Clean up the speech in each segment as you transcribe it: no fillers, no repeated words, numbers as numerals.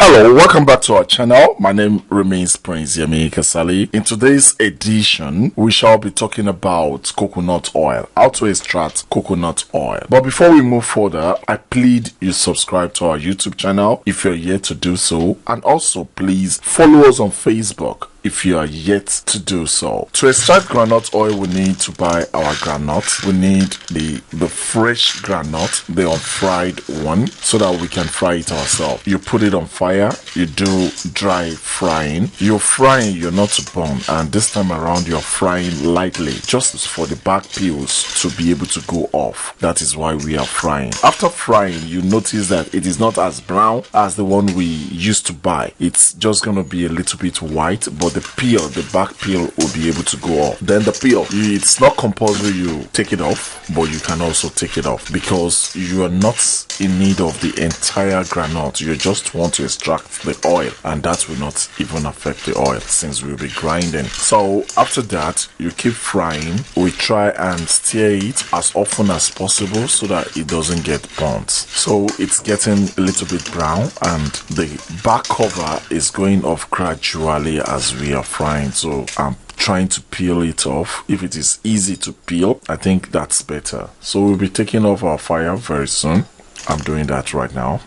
Hello, welcome back to our channel. My name remains Prince Yemi Kasali. In today's edition, we shall be talking about coconut oil, how to extract coconut oil. But before we move further, I plead you subscribe to our YouTube channel if you're yet to do so, and also please follow us on Facebook if you are yet to do so. To extract groundnut oil, we need to buy our groundnut. We need the fresh groundnut, the unfried one, so that we can fry it ourselves. You put it on fire, you do dry frying. You're frying, you're not to burn, and this time around you're frying lightly, just for the back peels to be able to go off. That is why we are frying. After frying, you notice that it is not as brown as the one we used to buy. It's just gonna be a little bit white, but the peel, the back peel, will be able to go off. Then the peel, it's not compulsory you take it off, but you can also take it off because you are not in need of the entire groundnut. You just want to extract the oil, and that will not even affect the oil since we'll be grinding. So after that, you keep frying. We try and stir it as often as possible so that it doesn't get burnt. So it's getting a little bit brown, and the back cover is going off gradually as we are frying. So I'm trying to peel it off. If it is easy to peel, I think that's better. So we'll be taking off our fire very soon. I'm doing that right now.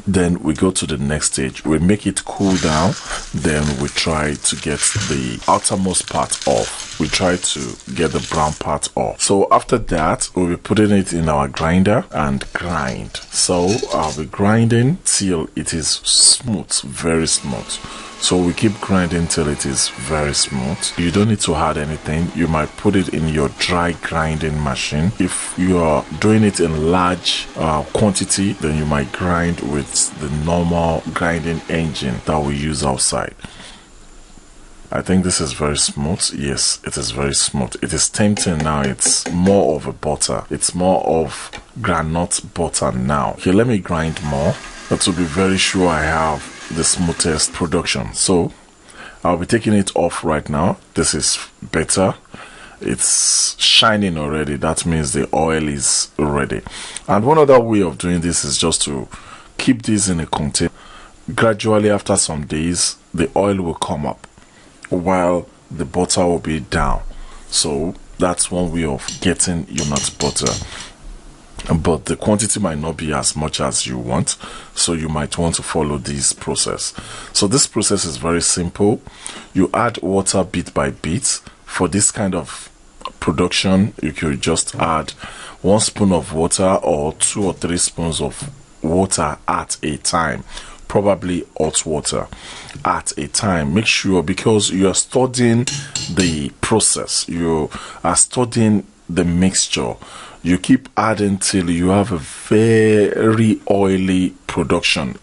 Then we go to the next stage. We make it cool down. Then we try to get the outermost part off. We try to get the brown part off. So after that, we'll be putting it in our grinder and grind. So I'll be grinding till it is smooth, very smooth. So we keep grinding till it is very smooth. You don't need to add anything. You might put it in your dry grinding machine. If you are doing it in large quantity, then you might grind with the normal grinding engine that we use outside. I think this is very smooth. Yes, it is very smooth. It is tempting now. It's more of a butter. It's more of groundnut butter now. Okay, let me grind more. To be very sure I have the smoothest production. So I'll be taking it off right now. This is better. It's shining already. That means the oil is ready. And one other way of doing this is just to keep this in a container. Gradually, after some days, the oil will come up while the butter will be down. So that's one way of getting your nut butter. But the quantity might not be as much as you want, so you might want to follow this process. So this process is very simple. You add water bit by bit. For this kind of production, you could just add 1 spoon of water or 2 or 3 spoons of water at a time. Probably hot water at a time. Make sure, because you are studying the process, you are studying the mixture, you keep adding till you have a very oily production.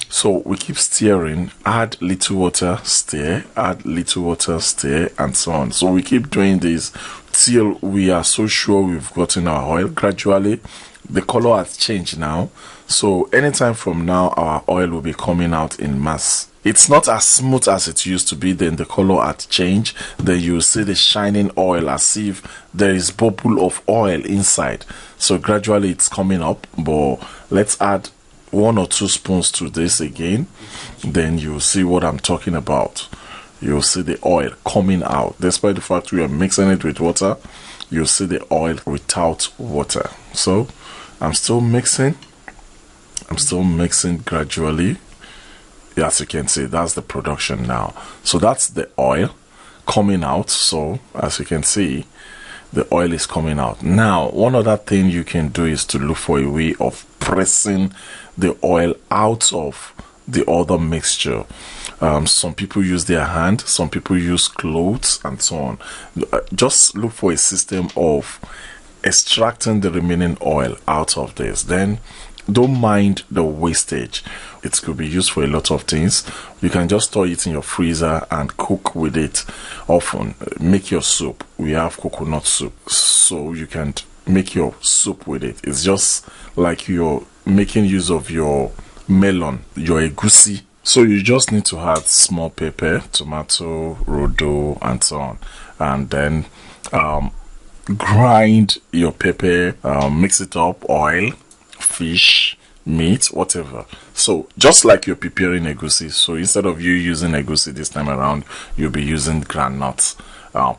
So we keep stirring, add little water, stir, add little water, stir, and so on. So we keep doing this till we are so sure we've gotten our oil. Gradually the color has changed now, so anytime from now our oil will be coming out in mass. It's not as smooth as it used to be. Then the color had changed. Then you see the shining oil as if there is bubble of oil inside. So gradually it's coming up. But let's add 1 or 2 spoons to this again. Then you'll see what I'm talking about. You'll see the oil coming out. Despite the fact we are mixing it with water, you'll see the oil without water. So I'm still mixing gradually. As you can see, that's the production now. So that's the oil coming out. So as you can see, the oil is coming out. Now, one other thing you can do is to look for a way of pressing the oil out of the other mixture. Some people use their hand, some people use clothes, and so on. Just look for a system of extracting the remaining oil out of this. Then don't mind the wastage. It could be used for a lot of things. You can just store it in your freezer and cook with it often. Make your soup. We have coconut soup, so you can make your soup with it. It's just like you're making use of your melon, your egusi. So you just need to add small pepper, tomato, rodo, and so on, and then grind your pepper, mix it up, oil, fish, meat, whatever. So just like you're preparing egusi, so instead of you using egusi this time around, you'll be using groundnut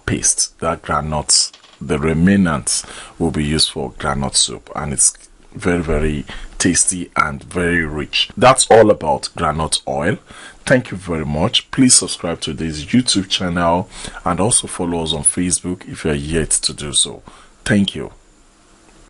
paste. That groundnut, the remnants will be used for groundnut soup, and it's very, very tasty and very rich. That's all about groundnut oil. Thank you very much. Please subscribe to this YouTube channel and also follow us on Facebook if you're yet to do so. Thank you.